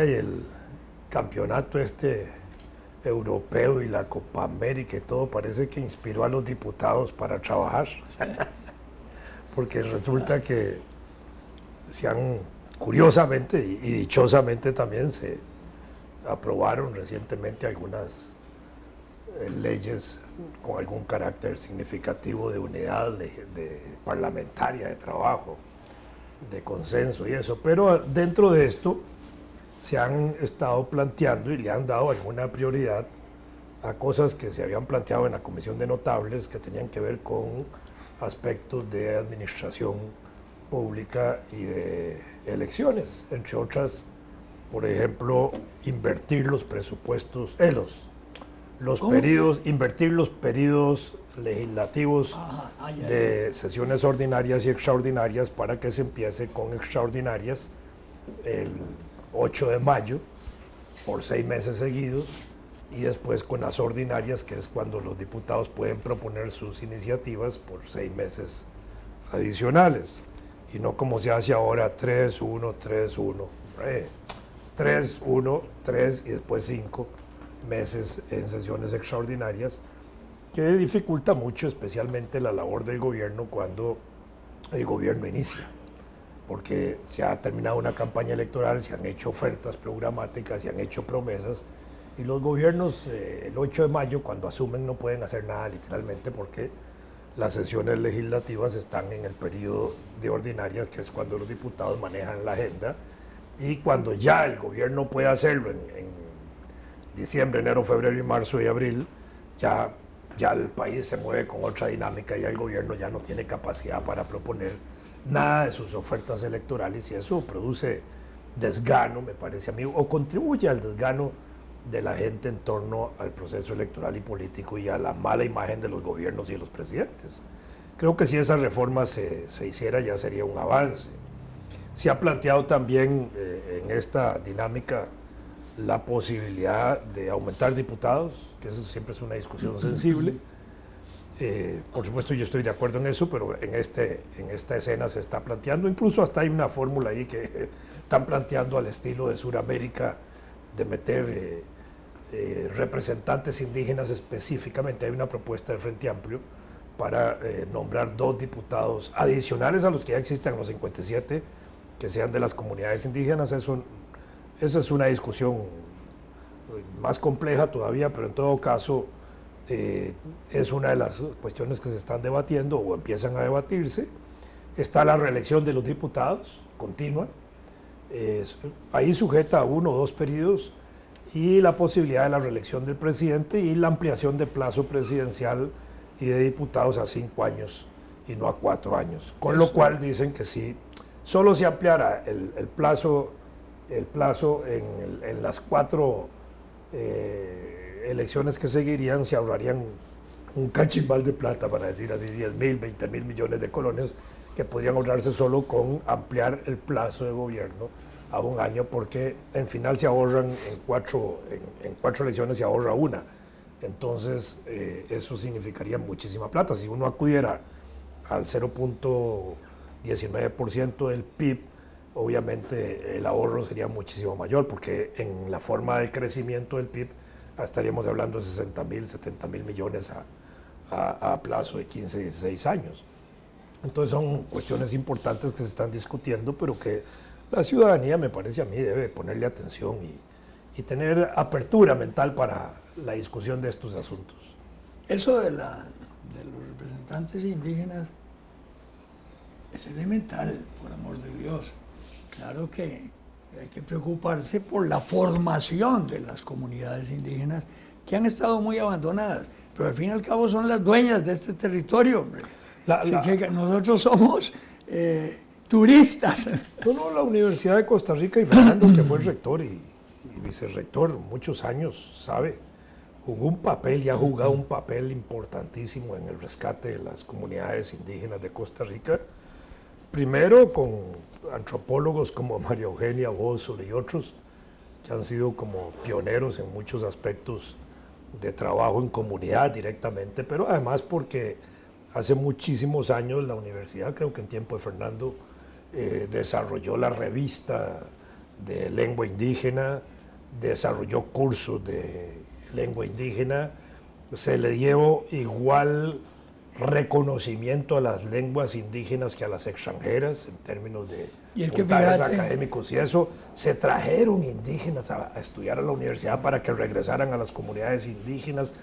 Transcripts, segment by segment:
Oiga, y el campeonato europeo y la Copa América y todo parece que inspiró a los diputados para trabajar, porque resulta que curiosamente y dichosamente también se aprobaron recientemente algunas leyes con algún carácter significativo de unidad de parlamentaria, de trabajo, de consenso y eso, pero dentro de esto se han estado planteando y le han dado alguna prioridad a cosas que se habían planteado en la Comisión de Notables que tenían que ver con aspectos de administración pública y de elecciones, entre otras, por ejemplo, invertir los presupuestos, invertir los periodos legislativos de sesiones ordinarias y extraordinarias para que se empiece con extraordinarias el 8 de mayo por 6 meses seguidos y después con las ordinarias, que es cuando los diputados pueden proponer sus iniciativas por 6 meses adicionales, y no como se hace ahora 3-1, 3-1, 3-1, 3 y después 5 meses en sesiones extraordinarias, que dificulta mucho especialmente la labor del gobierno cuando el gobierno inicia, porque se ha terminado una campaña electoral, se han hecho ofertas programáticas, se han hecho promesas, y los gobiernos el 8 de mayo cuando asumen no pueden hacer nada literalmente porque las sesiones legislativas están en el periodo de ordinarias, que es cuando los diputados manejan la agenda, y cuando ya el gobierno puede hacerlo en diciembre, enero, febrero y marzo y abril, ya el país se mueve con otra dinámica, ya el gobierno ya no tiene capacidad para proponer nada de sus ofertas electorales, y eso produce desgano, me parece a mí, o contribuye al desgano de la gente en torno al proceso electoral y político y a la mala imagen de los gobiernos y de los presidentes. Creo que si esa reforma se hiciera ya sería un avance. Se ha planteado también en esta dinámica la posibilidad de aumentar diputados, que eso siempre es una discusión sensible. Por supuesto yo estoy de acuerdo en eso, pero en esta escena se está planteando, incluso hasta hay una fórmula ahí que están planteando al estilo de Sudamérica, de meter representantes indígenas específicamente. Hay una propuesta del Frente Amplio para nombrar 2 diputados adicionales a los que ya existen, los 57, que sean de las comunidades indígenas. Eso es una discusión más compleja todavía, pero en todo caso es una de las cuestiones que se están debatiendo o empiezan a debatirse. Está la reelección de los diputados continua, ahí sujeta a 1 o 2 periodos, y la posibilidad de la reelección del presidente y la ampliación de plazo presidencial y de diputados a 5 años y no a 4 años. Con lo cual dicen que si solo se ampliara el plazo en las 4 elecciones que seguirían, se ahorrarían un cachimbal de plata, para decir así, 10.000, 20.000 millones de colones, que podrían ahorrarse solo con ampliar el plazo de gobierno a 1 año, porque en final se ahorran en 4 elecciones se ahorra 1. Entonces eso significaría muchísima plata. Si uno acudiera al 0.19% del PIB, obviamente el ahorro sería muchísimo mayor, porque en la forma de crecimiento del PIB estaríamos hablando de 60.000, 70.000 millones a plazo de 15, 16 años. Entonces son cuestiones importantes que se están discutiendo, pero que la ciudadanía, me parece a mí, debe ponerle atención y tener apertura mental para la discusión de estos asuntos. Eso de los representantes indígenas es elemental, por amor de Dios. Claro que hay que preocuparse por la formación de las comunidades indígenas que han estado muy abandonadas, pero al fin y al cabo son las dueñas de este territorio, hombre. Así que nosotros somos turistas. La Universidad de Costa Rica, y Fernando, que fue rector y vicerrector muchos años, sabe, jugó un papel y ha jugado un papel importantísimo en el rescate de las comunidades indígenas de Costa Rica. Primero con antropólogos como María Eugenia Bósolo y otros, que han sido como pioneros en muchos aspectos de trabajo en comunidad directamente, pero además porque hace muchísimos años la universidad, creo que en tiempo de Fernando, desarrolló la revista de lengua indígena, desarrolló cursos de lengua indígena, se le dio igual reconocimiento a las lenguas indígenas que a las extranjeras en términos de puntajes académicos y eso. Se trajeron indígenas a estudiar a la universidad para que regresaran a las comunidades indígenas.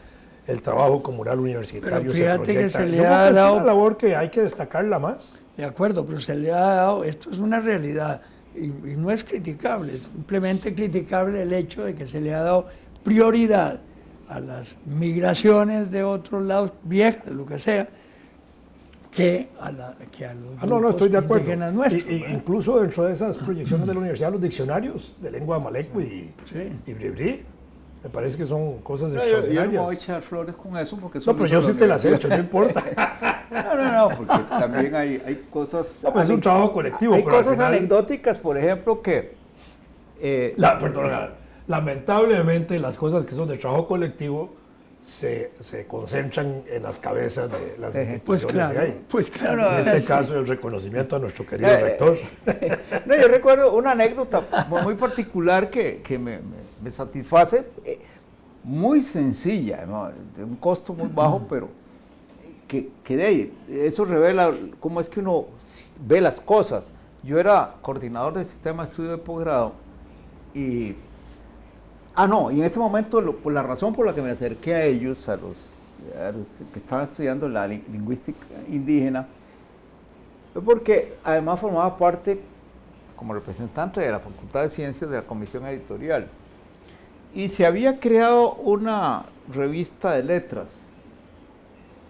El trabajo comunal universitario pero fíjate se proyecta. Que se le Yo creo ha que dado, es una labor que hay que destacarla más. De acuerdo, pero se le ha dado, esto es una realidad y no es criticable, es simplemente criticable el hecho de que se le ha dado prioridad a las migraciones de otros lados, viejas, lo que sea, que a los grupos estoy de acuerdo. indígenas nuestros. Incluso dentro de esas proyecciones de la universidad, los diccionarios de lengua maleco y bribri, me parece que son cosas extraordinarias. Yo no voy a echar flores con eso porque... No, pero yo sí te las he hecho, no importa. No, porque también hay cosas... No, pero es un trabajo colectivo. Hay pero cosas al final, anecdóticas, por ejemplo, que... lamentablemente las cosas que son de trabajo colectivo se concentran en las cabezas de las instituciones de ahí. Pues claro. En este caso, el reconocimiento a nuestro querido rector. No, yo recuerdo una anécdota muy particular que me satisface, muy sencilla, ¿no? De un costo muy bajo, pero que de ahí, eso revela cómo es que uno ve las cosas. Yo era coordinador del sistema de estudio de posgrado y en ese momento por la razón por la que me acerqué a ellos, a los que estaban estudiando la lingüística indígena, fue porque además formaba parte como representante de la Facultad de Ciencias de la Comisión Editorial y se había creado una revista de letras.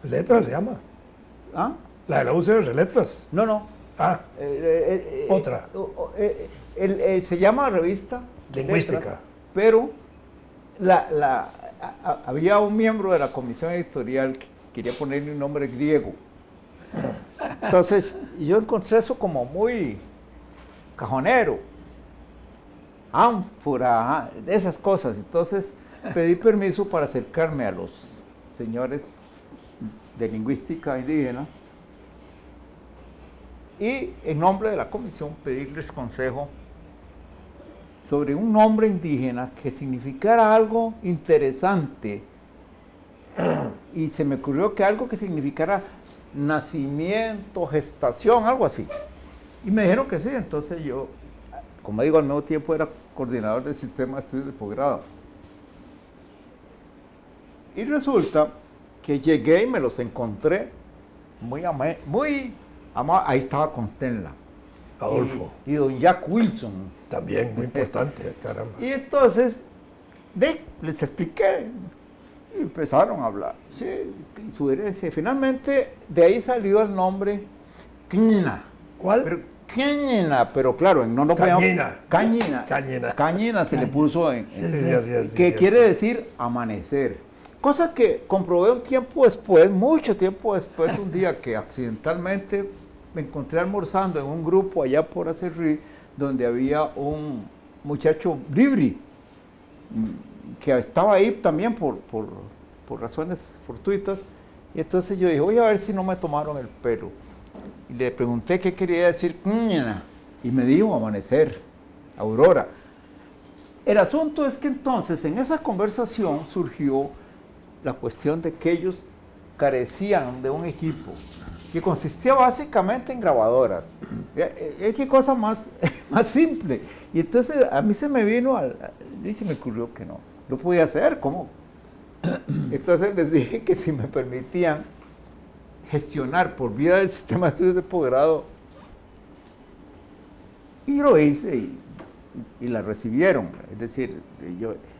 ¿Letras se llama? ¿Ah? La de la UCR, Letras. No. Otra. Se llama revista Lingüística. Letras, pero había un miembro de la comisión editorial que quería ponerle un nombre griego. Entonces, yo encontré eso como muy cajonero, ánfora, de esas cosas. Entonces, pedí permiso para acercarme a los señores de lingüística indígena y, en nombre de la comisión, pedirles consejo sobre un nombre indígena que significara algo interesante. Y se me ocurrió que algo que significara nacimiento, gestación, algo así. Y me dijeron que sí, entonces yo, como digo, al mismo tiempo era coordinador del sistema de estudios de posgrado. Y resulta que llegué y me los encontré muy amados. Ahí estaba Constenla. Adolfo. Y don Jack Wilson. También, muy importante, caramba. Y entonces, les expliqué. Y empezaron a hablar. Sí, su herencia. Y finalmente, de ahí salió el nombre Cañina. ¿Cuál? Cañina, pero claro, no lo Cañina. Cañina se le puso que quiere decir amanecer. Cosa que comprobé un tiempo después, mucho tiempo después, un día que accidentalmente me encontré almorzando en un grupo allá por Acerrí, donde había un muchacho bribri, que estaba ahí también por razones fortuitas, y entonces yo dije, voy a ver si no me tomaron el pelo. Y le pregunté qué quería decir Cañina, y me dijo amanecer, aurora. El asunto es que entonces en esa conversación surgió la cuestión de que ellos carecían de un equipo que consistía básicamente en grabadoras. ¿Qué cosa más simple? Y entonces a mí se me vino, y se me ocurrió que no podía hacer, ¿cómo? Entonces les dije que si me permitían gestionar por vía del sistema de estudios de posgrado, y lo hice y la recibieron. Es decir,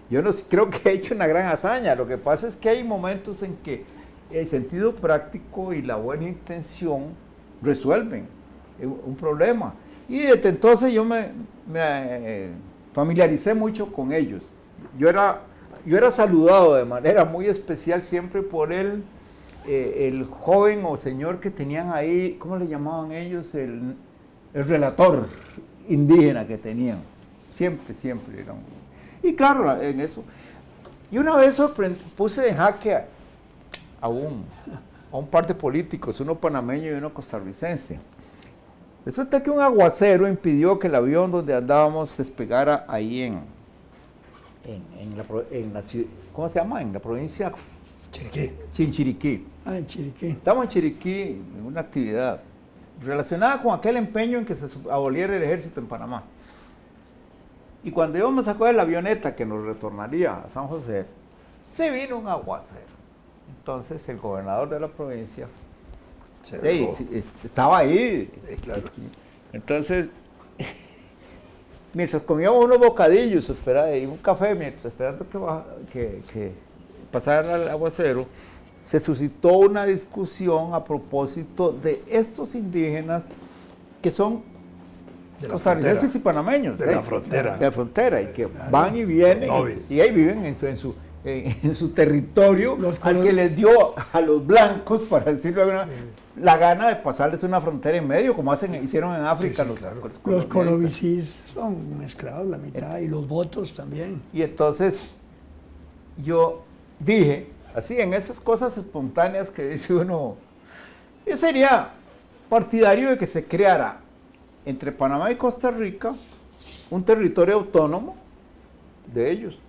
yo no creo que he hecho una gran hazaña. Lo que pasa es que hay momentos en que el sentido práctico y la buena intención resuelven un problema. Y desde entonces yo me familiaricé mucho con ellos. Yo era saludado de manera muy especial siempre por el joven o señor que tenían ahí, ¿cómo le llamaban ellos? El relator indígena que tenían. Siempre era un... Y claro, en eso. Y una vez puse en jaque a un par de políticos, uno panameño y uno costarricense. Resulta que un aguacero impidió que el avión donde andábamos despegara ahí en la ¿cómo se llama? En la provincia Chiriquí. Chinchiriquí. Ah, en Chiriquí. Estamos en Chiriquí en una actividad relacionada con aquel empeño en que se aboliera el ejército en Panamá. Y cuando íbamos a coger la avioneta que nos retornaría a San José, se vino un aguacero. Entonces el gobernador de la provincia estaba ahí. Claro. Entonces, mientras comíamos unos bocadillos y un café, mientras esperando que pasara el aguacero, se suscitó una discusión a propósito de estos indígenas que son costarricenses y panameños. De la frontera. De la frontera, y que van y vienen, y ahí viven en su territorio, al que les dio a los blancos, para decirlo de alguna manera, la gana de pasarles una frontera en medio, como hicieron en África. Los colobicis son mezclados la mitad, y los votos también. Y entonces yo dije, así en esas cosas espontáneas que dice uno, yo sería partidario de que se creara entre Panamá y Costa Rica un territorio autónomo de ellos,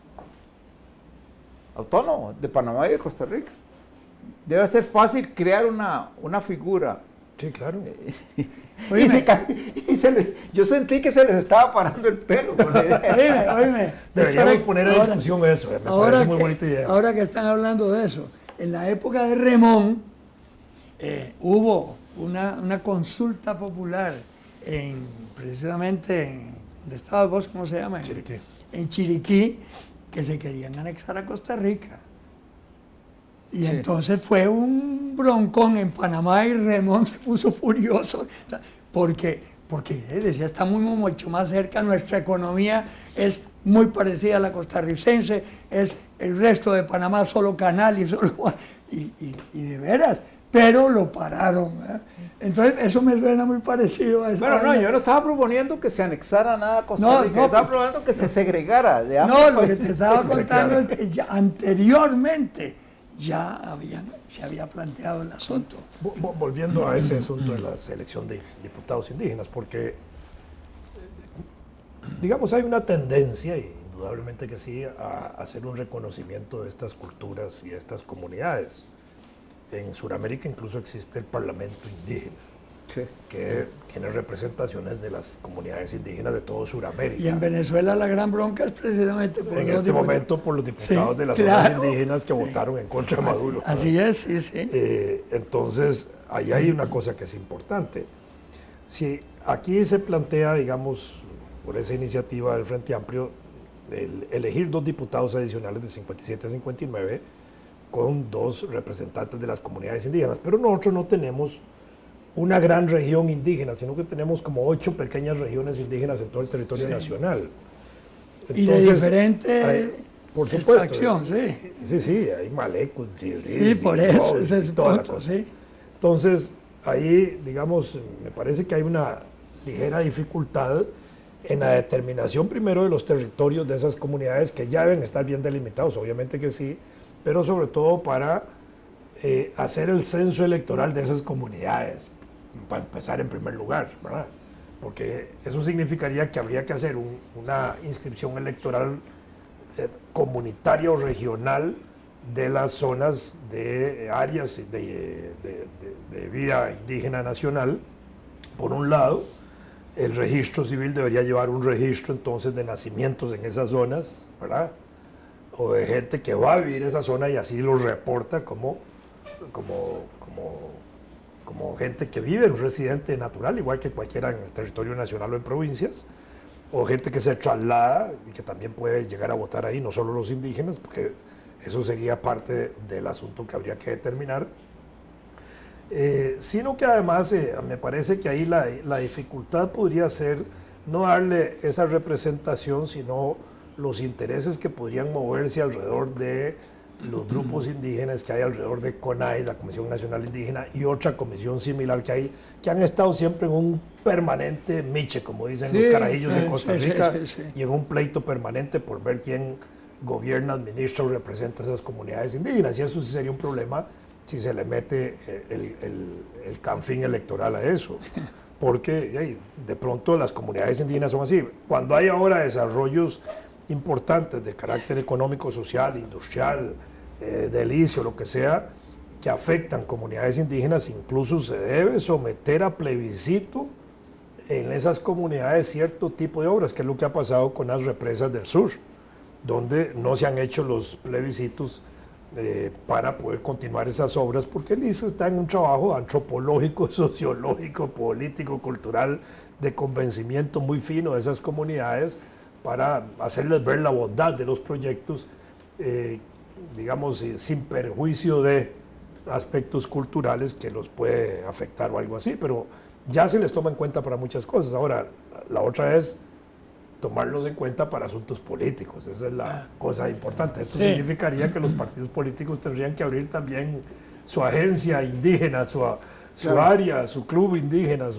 autónomo de Panamá y de Costa Rica. Debe ser fácil crear una figura. Sí, claro. Yo sentí que se les estaba parando el pelo. Oíme, Deberíamos poner a discusión eso. Me parece muy bonita idea. Ahora que están hablando de eso, en la época de Remón hubo una consulta popular precisamente ¿dónde estaba vos? ¿Cómo se llama? Chiriquí. En Chiriquí, que se querían anexar a Costa Rica. Y entonces fue un broncón en Panamá y Remón se puso furioso porque decía, estamos mucho más cerca, nuestra economía es muy parecida a la costarricense, es el resto de Panamá solo canal y de veras, pero lo pararon, ¿verdad? Entonces eso me suena muy parecido a eso. Bueno, no, yo no estaba proponiendo que se anexara nada a Costa Rica, estaba proponiendo que se segregara de ambos No, lo que países. te estaba contando es que ya anteriormente se había planteado el asunto. Volviendo a ese asunto de la selección de diputados indígenas, porque, digamos, hay una tendencia, y indudablemente que sí, a hacer un reconocimiento de estas culturas y de estas comunidades. En Sudamérica incluso existe el Parlamento Indígena, que tiene representaciones de las comunidades indígenas de todo Sudamérica. Y en Venezuela la gran bronca es precisamente por en este momento por los diputados de las zonas indígenas que votaron en contra de Maduro. Así es, sí. Entonces, ahí hay una cosa que es importante. Si aquí se plantea, digamos, por esa iniciativa del Frente Amplio, elegir 2 diputados adicionales de 57 a 59 con 2 representantes de las comunidades indígenas, pero nosotros no tenemos una gran región indígena, sino que tenemos como 8 pequeñas regiones indígenas en todo el territorio nacional. Entonces, y de diferente por supuesto, extracción, sí. Sí, hay malecos, sí, por eso, ese es el punto, sí. Entonces, ahí, digamos, me parece que hay una ligera dificultad en la determinación primero de los territorios de esas comunidades que ya deben estar bien delimitados, obviamente que sí, pero sobre todo para hacer el censo electoral de esas comunidades, para empezar en primer lugar, ¿verdad? Porque eso significaría que habría que hacer una inscripción electoral comunitaria o regional de las zonas de áreas de vida indígena nacional, por un lado. El registro civil debería llevar un registro entonces de nacimientos en esas zonas, ¿verdad? O de gente que va a vivir esa zona y así lo reporta como gente que vive, un residente natural, igual que cualquiera en el territorio nacional o en provincias, o gente que se traslada y que también puede llegar a votar ahí, no solo los indígenas, porque eso sería parte del asunto que habría que determinar, sino que además me parece que ahí la dificultad podría ser no darle esa representación, sino los intereses que podrían moverse alrededor de los grupos indígenas que hay alrededor de CONAI, la Comisión Nacional Indígena, y otra comisión similar que hay, que han estado siempre en un permanente miche, como dicen los carajillos en Costa Rica, y en un pleito permanente por ver quién gobierna, administra o representa esas comunidades indígenas. Y eso sí sería un problema si se le mete el canfín electoral a eso. porque de pronto las comunidades indígenas son así. Cuando hay ahora desarrollos importantes de carácter económico, social, industrial, edilicio, lo que sea, que afectan comunidades indígenas, incluso se debe someter a plebiscito en esas comunidades cierto tipo de obras, que es lo que ha pasado con las represas del sur, donde no se han hecho los plebiscitos para poder continuar esas obras, porque el ICE está en un trabajo antropológico, sociológico, político, cultural, de convencimiento muy fino de esas comunidades para hacerles ver la bondad de los proyectos, digamos, sin perjuicio de aspectos culturales que los puede afectar o algo así, pero ya se les toma en cuenta para muchas cosas. Ahora, la otra es tomarlos en cuenta para asuntos políticos, esa es la cosa importante. Esto significaría que los partidos políticos tendrían que abrir también su agencia indígena, su área, su club indígena,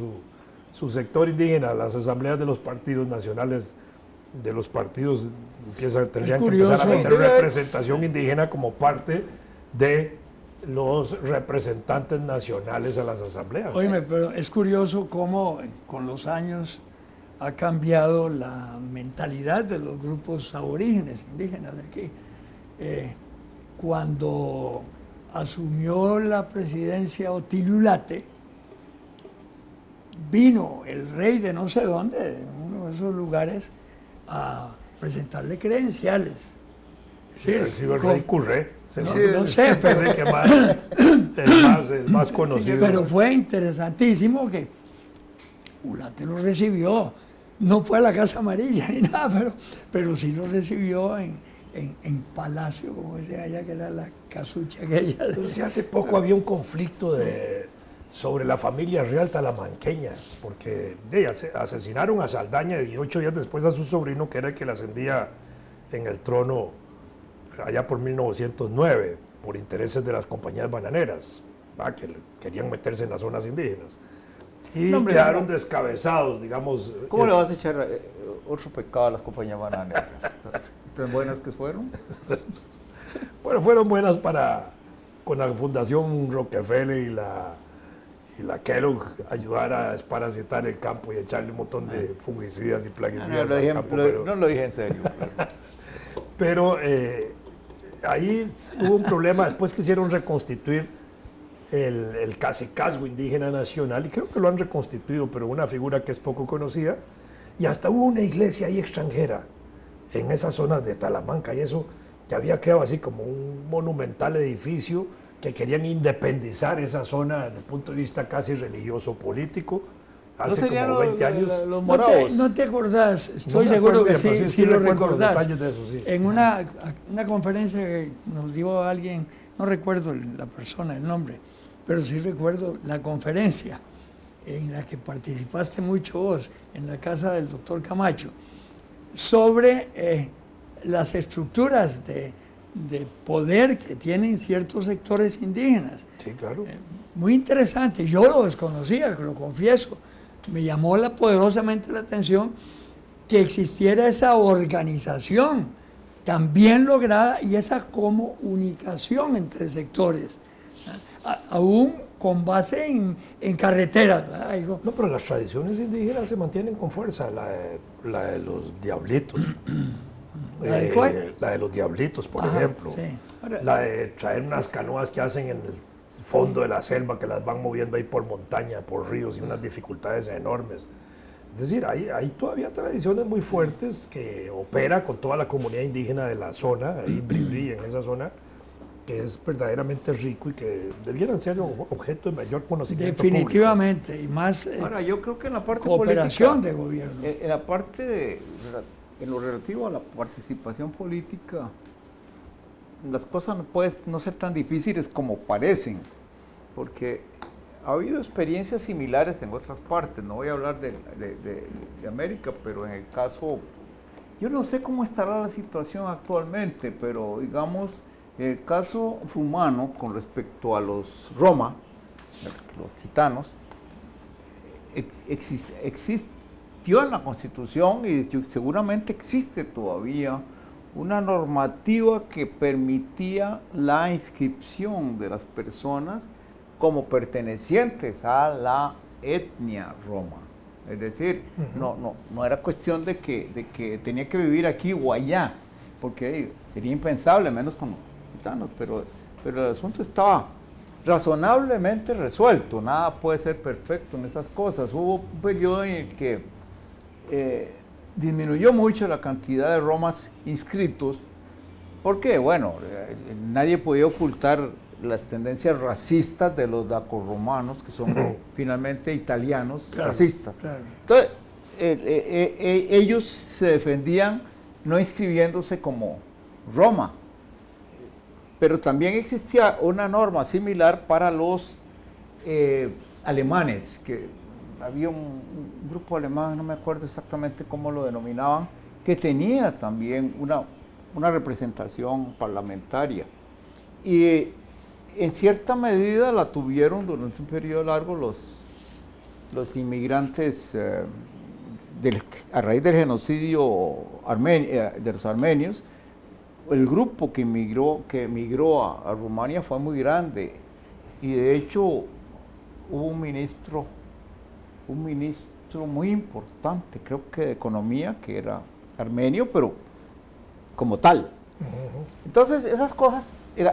su sector indígena, las asambleas de los partidos nacionales, de los partidos tendrían que empezar a meter representación indígena como parte de los representantes nacionales a las asambleas. Oíme, pero es curioso cómo con los años ha cambiado la mentalidad de los grupos aborígenes, indígenas de aquí. Cuando asumió la presidencia Otilio Ulate, vino el rey de no sé dónde, de uno de esos lugares, a presentarle credenciales. Sí, el rey Curré. No sé, pero es el más conocido. Pero fue interesantísimo que Ulate lo recibió. No fue a la Casa Amarilla ni nada, pero sí lo recibió en Palacio, como decía allá, que era la casucha aquella. Entonces, hace poco había un conflicto sobre la familia real talamanqueña, porque asesinaron a Saldaña y 8 días después a su sobrino, que era el que le ascendía en el trono allá por 1909, por intereses de las compañías bananeras, que querían meterse en las zonas indígenas. Y quedaron descabezados, digamos. ¿Cómo le vas a echar otro pecado a las compañías bananeras? ¿Tan buenas que fueron? Bueno, fueron buenas con la Fundación Rockefeller y la Kellogg ayudar a desparasitar el campo y echarle un montón de fungicidas y plaguicidas al campo. No lo dije en serio. Pero ahí hubo un problema, después quisieron reconstituir el cacicazgo indígena nacional, y creo que lo han reconstituido, pero una figura que es poco conocida, y hasta hubo una iglesia ahí extranjera en esas zonas de Talamanca, y eso que había creado así como un monumental edificio que querían independizar esa zona desde el punto de vista casi religioso político, hace como 20 años. ¿No te acordás? Estoy seguro que sí lo recordás. De eso, sí. En una conferencia que nos dio alguien, no recuerdo la persona, el nombre, pero sí recuerdo la conferencia en la que participaste mucho vos, en la casa del doctor Camacho, sobre las estructuras de poder que tienen ciertos sectores indígenas. Sí, claro. Muy interesante. Yo lo desconocía, lo confieso. Me llamó poderosamente la atención que existiera esa organización tan bien lograda y esa comunicación entre sectores, aún con base en carreteras. No, pero las tradiciones indígenas se mantienen con fuerza, la de los diablitos. ¿La de cuál? La de los diablitos, por ejemplo. Sí. La de traer unas canoas que hacen en el fondo de la selva, que las van moviendo ahí por montaña, por ríos, y unas dificultades enormes. Es decir, hay todavía tradiciones muy fuertes que opera con toda la comunidad indígena de la zona, ahí Bribri, en esa zona, que es verdaderamente rico y que debieran ser objeto de mayor conocimiento definitivamente, público. Y más ahora, yo creo que en la parte cooperación política, de gobierno. En la parte en lo relativo a la participación política, las cosas no pueden no ser tan difíciles como parecen, porque ha habido experiencias similares en otras partes. No voy a hablar de América, pero en el caso, yo no sé cómo estará la situación actualmente, pero digamos, el caso rumano con respecto a los Roma, los gitanos, existió en la Constitución y seguramente existe todavía una normativa que permitía la inscripción de las personas como pertenecientes a la etnia roma. Es decir, no era cuestión de que tenía que vivir aquí o allá, porque sería impensable, menos con los gitanos, pero el asunto estaba razonablemente resuelto, nada puede ser perfecto en esas cosas. Hubo un periodo en el que disminuyó mucho la cantidad de romas inscritos, porque, bueno, nadie podía ocultar las tendencias racistas de los dacorromanos, que son finalmente italianos, claro, racistas. Claro. Entonces, ellos se defendían no inscribiéndose como Roma, pero también existía una norma similar para los alemanes, que había un grupo alemán, no me acuerdo exactamente cómo lo denominaban, que tenía también una representación parlamentaria. Y en cierta medida la tuvieron durante un periodo largo los inmigrantes a raíz del genocidio de los armenios. El grupo que emigró a Rumania fue muy grande, y de hecho hubo un ministro muy importante, creo que de economía, que era armenio, pero como tal. Entonces esas cosas,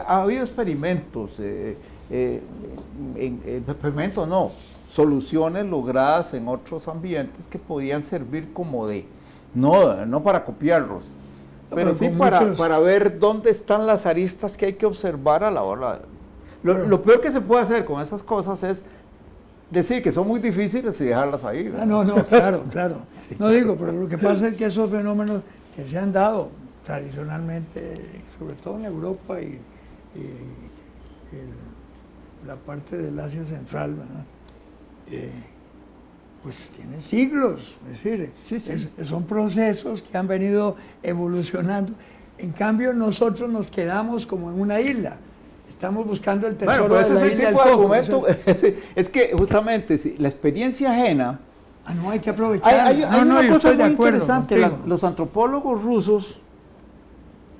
ha habido experimentos, soluciones logradas en otros ambientes que podían servir como no para copiarlos, pero sí para ver dónde están las aristas que hay que observar a la hora. Lo peor que se puede hacer con esas cosas es decir que son muy difíciles y dejarlas ahí, ¿verdad? No, claro. Sí. No digo, pero lo que pasa es que esos fenómenos que se han dado tradicionalmente, sobre todo en Europa y la parte del Asia Central, ¿verdad? Pues tienen siglos, es decir, son procesos que han venido evolucionando. En cambio, nosotros nos quedamos como en una isla. Estamos buscando el tesoro de la isla del Coco. Es que justamente la experiencia ajena. No hay que aprovechar. Hay una cosa muy interesante. Los antropólogos rusos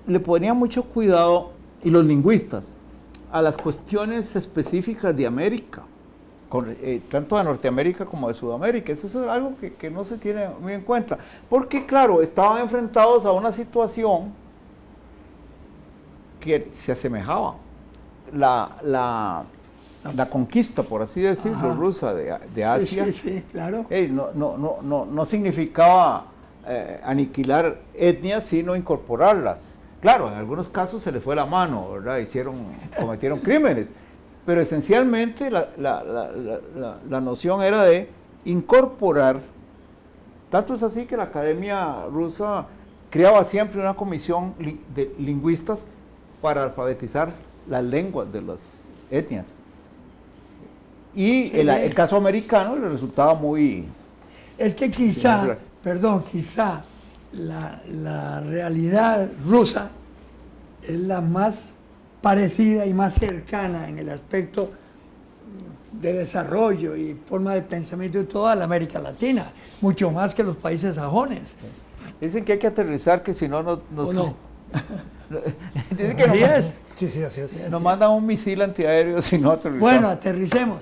le ponían mucho cuidado, y los lingüistas, a las cuestiones específicas de América, tanto de Norteamérica como de Sudamérica. Eso es algo que no se tiene muy en cuenta, porque claro, estaban enfrentados a una situación que se asemejaba. La conquista, por así decirlo, rusa de Asia, sí, claro. No significaba aniquilar etnias, sino incorporarlas. Claro, en algunos casos se les fue la mano, ¿verdad? Cometieron crímenes, pero esencialmente la noción era de incorporar. Tanto es así que la Academia Rusa creaba siempre una comisión de lingüistas para alfabetizar las lenguas de las etnias. Y el caso americano le resultaba muy... Es que quizá la realidad rusa es la más parecida y más cercana en el aspecto de desarrollo y forma de pensamiento de toda la América Latina, mucho más que los países sajones. Dicen que hay que aterrizar, que si no nos... Dicen que Sí, así es. Nos mandan un misil antiaéreo si no aterrizamos. Bueno, aterricemos.